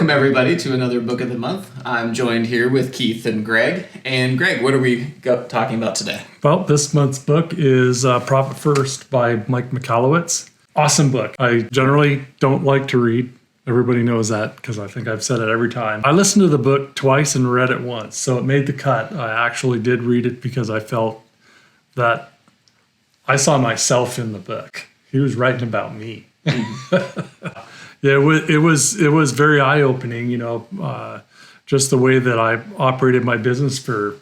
Welcome, everybody, to another Book of the Month. I'm joined here with Keith and Greg. And Greg, what are we talking about today? Well, this month's book is Profit First by Mike Michalowicz. Awesome book. I generally don't like to read. Everybody knows that because I think I've said it every time. I listened to the book twice and read it once, so it made the cut. I actually did read it because I felt that I saw myself in the book. He was writing about me. Yeah, it was very eye-opening, just the way that I operated my business for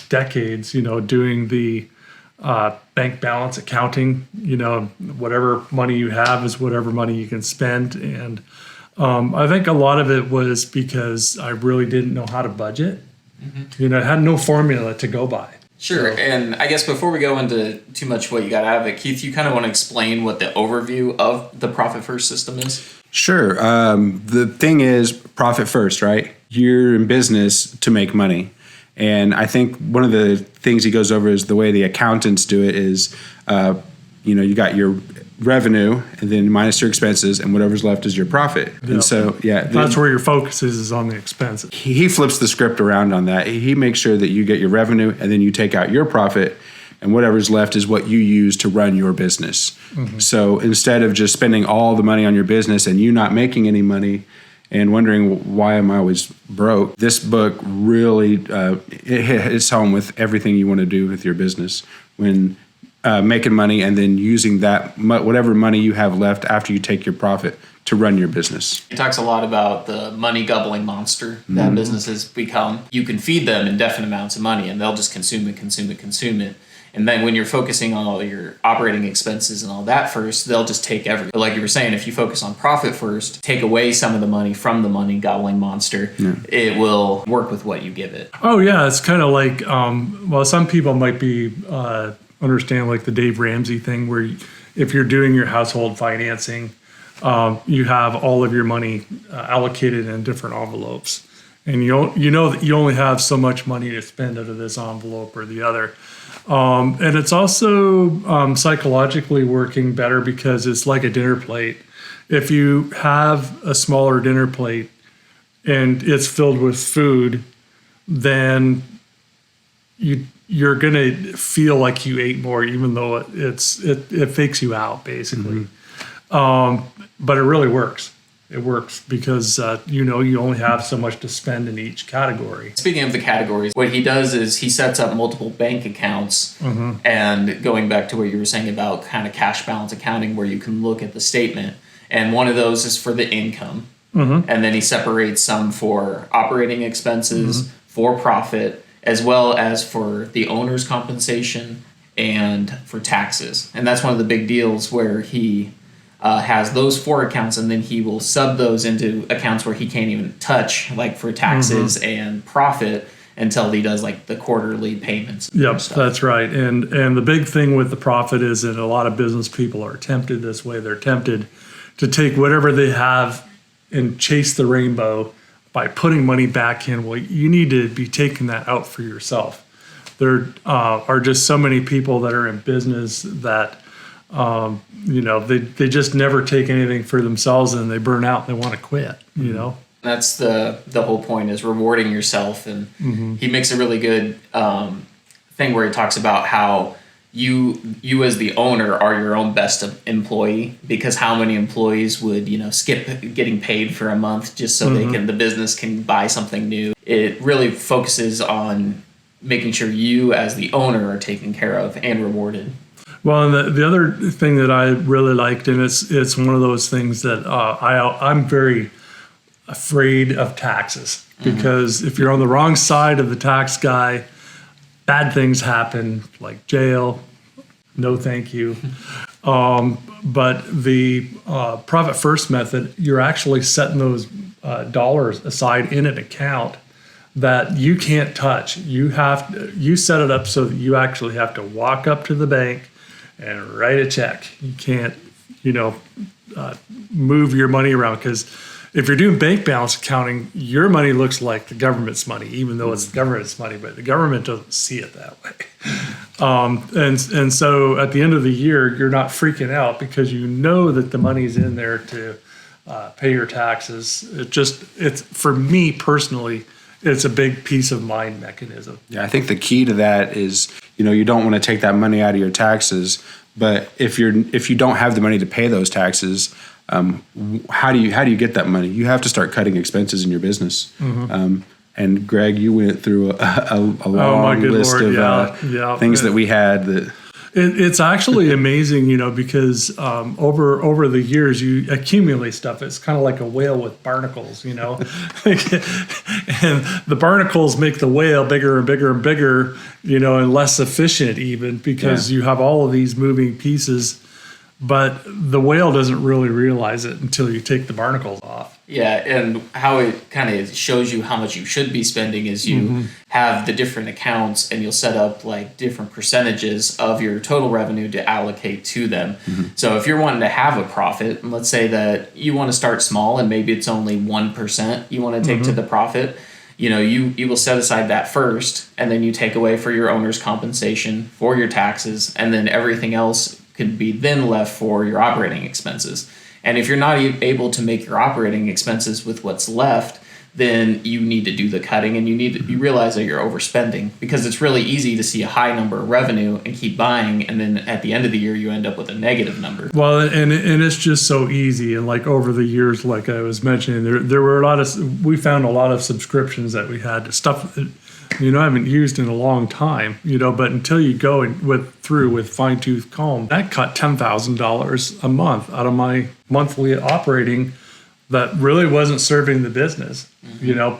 decades, doing the bank balance accounting, whatever money you have is whatever money you can spend. And I think a lot of it was because I really didn't know how to budget. Mm-hmm. I had no formula to go by. Sure. So, and I guess before we go into too much what you got out of it, Keith, you kind of want to explain what the overview of the Profit First system is? Sure. The thing is profit first, right? You're in business to make money. And I think one of the things he goes over is the way the accountants do it is, you got your revenue and then minus your expenses and whatever's left is your profit. Yep. And so, that's where your focus is on the expenses. He flips the script around on that. He makes sure that you get your revenue and then you take out your profit and whatever's left is what you use to run your business. Mm-hmm. So instead of just spending all the money on your business and you not making any money and wondering why am I always broke, this book really it hits home with everything you want to do with your business when making money and then using that whatever money you have left after you take your profit to run your business. It talks a lot about the money gobbling monster that businesses become. You can feed them indefinite amounts of money and they'll just consume it. And then when you're focusing on all your operating expenses and all that first, they'll just take everything. But like you were saying, if you focus on profit first, take away some of the money from the money gobbling monster, it will work with what you give it. Oh, yeah. It's kind of like, some people might be understand like the Dave Ramsey thing where if you're doing your household financing, you have all of your money allocated in different envelopes. And you know that you only have so much money to spend out of this envelope or the other. And it's also psychologically working better because it's like a dinner plate. If you have a smaller dinner plate and it's filled with food, then you're going to feel like you ate more, even though it fakes you out, basically. Mm-hmm. But it really works. It works because, you only have so much to spend in each category. Speaking of the categories, what he does is he sets up multiple bank accounts. Mm-hmm. And going back to what you were saying about kind of cash balance accounting, where you can look at the statement. And one of those is for the income. Mm-hmm. And then he separates some for operating expenses, for profit, as well as for the owner's compensation and for taxes. And that's one of the big deals where he has those 4 accounts, and then he will sub those into accounts where he can't even touch, like for taxes and profit, until he does like the quarterly payments. Yep, that's right. And the big thing with the profit is that a lot of business people are tempted this way. They're tempted to take whatever they have and chase the rainbow by putting money back in. Well, you need to be taking that out for yourself. There are just so many people that are in business that they just never take anything for themselves and they burn out and they want to quit, That's the whole point, is rewarding yourself. And he makes a really good thing where he talks about how you as the owner are your own best employee, because how many employees would, skip getting paid for a month just so the business can buy something new. It really focuses on making sure you as the owner are taken care of and rewarded. Well, and the other thing that I really liked, and it's one of those things that I'm very afraid of taxes, because if you're on the wrong side of the tax guy, bad things happen, like jail. No, thank you. But the Profit First method, you're actually setting those dollars aside in an account that you can't touch. You set it up so that you actually have to walk up to the bank and write a check. You can't, move your money around, because if you're doing bank balance accounting, your money looks like the government's money, even though it's the government's money, but the government doesn't see it that way. And so at the end of the year, you're not freaking out because you know that the money's in there to pay your taxes. It's for me personally, it's a big peace of mind mechanism. Yeah, I think the key to that is, you don't want to take that money out of your taxes, but if you don't have the money to pay those taxes, how do you get that money? You have to start cutting expenses in your business. And Greg, you went through a long list of things that we had that. It's actually amazing, because over the years you accumulate stuff. It's kind of like a whale with barnacles, and the barnacles make the whale bigger and bigger and bigger, and less efficient even because you have all of these moving pieces. But the whale doesn't really realize it until you take the barnacles off. Yeah, and how it kind of shows you how much you should be spending is you have the different accounts and you'll set up like different percentages of your total revenue to allocate to them. So if you're wanting to have a profit, and let's say that you want to start small and maybe it's only 1% you want to take to the profit, you will set aside that first, and then you take away for your owner's compensation, for your taxes, and then everything else could be then left for your operating expenses. And if you're not able to make your operating expenses with what's left, then you need to do the cutting, and you realize that you're overspending, because it's really easy to see a high number of revenue and keep buying, and then at the end of the year you end up with a negative number. Well, and it's just so easy, and like over the years, like I was mentioning, there were we found a lot of subscriptions that we had to stuff that, I haven't used in a long time, but until you go and through with fine tooth comb, that cut $10,000 a month out of my monthly operating that really wasn't serving the business,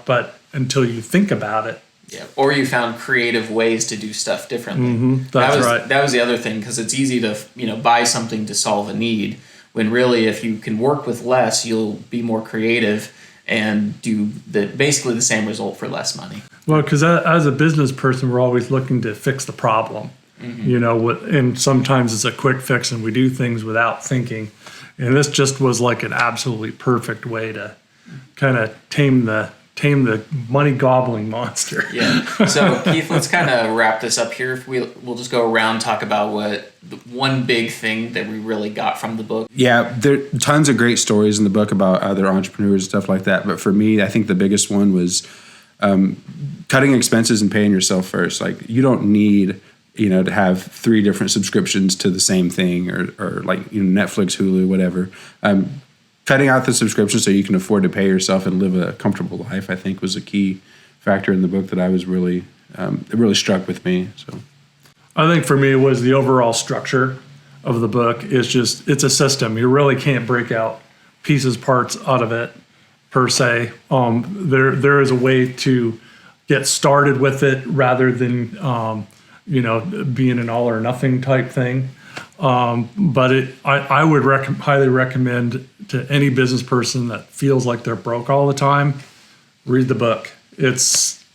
but until you think about it. Yeah, or you found creative ways to do stuff differently. That's right. That was the other thing, because it's easy to buy something to solve a need, when really if you can work with less, you'll be more creative and do basically the same result for less money. Well, because as a business person, we're always looking to fix the problem, and sometimes it's a quick fix, and we do things without thinking. And this just was like an absolutely perfect way to kind of tame the money gobbling monster. Yeah. So Keith, let's kind of wrap this up here. We'll just go around, talk about what the one big thing that we really got from the book. Yeah, there are tons of great stories in the book about other entrepreneurs and stuff like that. But for me, I think the biggest one was cutting expenses and paying yourself first. Like, you don't need to have 3 different subscriptions to the same thing, or like Netflix, Hulu, whatever. Cutting out the subscription so you can afford to pay yourself and live a comfortable life, I think, was a key factor in the book that I was really it really struck with me. So I think for me it was the overall structure of the book. It's a system. You really can't break out parts out of it per se. There is a way to get started with it rather than being an all or nothing type thing. But I would highly recommend to any business person that feels like they're broke all the time, read the book. It's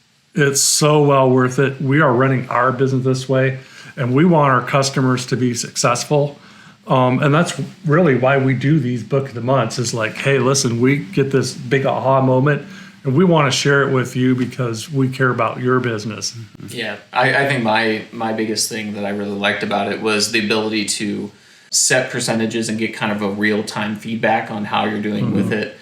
so well worth it. We are running our business this way, and we want our customers to be successful. And that's really why we do these book of the months, is like, hey, listen, we get this big aha moment, and we want to share it with you because we care about your business. Yeah, I think my biggest thing that I really liked about it was the ability to set percentages and get kind of a real-time feedback on how you're doing with it.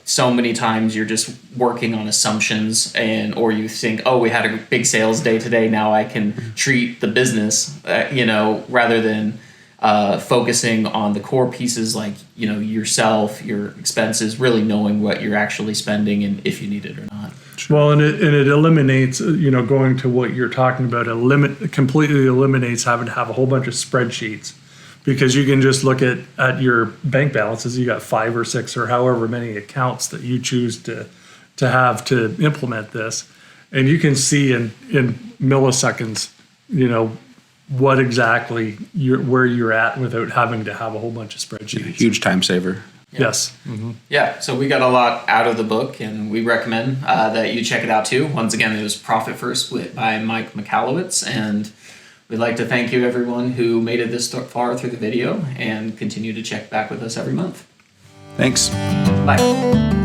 So many times you're just working on assumptions, or you think, oh, we had a big sales day today, now I can treat the business, rather than focusing on the core pieces like, yourself, your expenses, really knowing what you're actually spending and if you need it or not. Well, and it eliminates, going to what you're talking about, completely eliminates having to have a whole bunch of spreadsheets, because you can just look at your bank balances. You got 5 or 6 or however many accounts that you choose to have to implement this, and you can see in milliseconds, what exactly where you're at without having to have a whole bunch of spreadsheets. Huge time saver. Yeah. Yes. Mm-hmm. Yeah, so we got a lot out of the book, and we recommend that you check it out too. Once again, it was Profit First by Mike Michalowicz, and we'd like to thank you, everyone who made it this far through the video, and continue to check back with us every month. Thanks. Bye.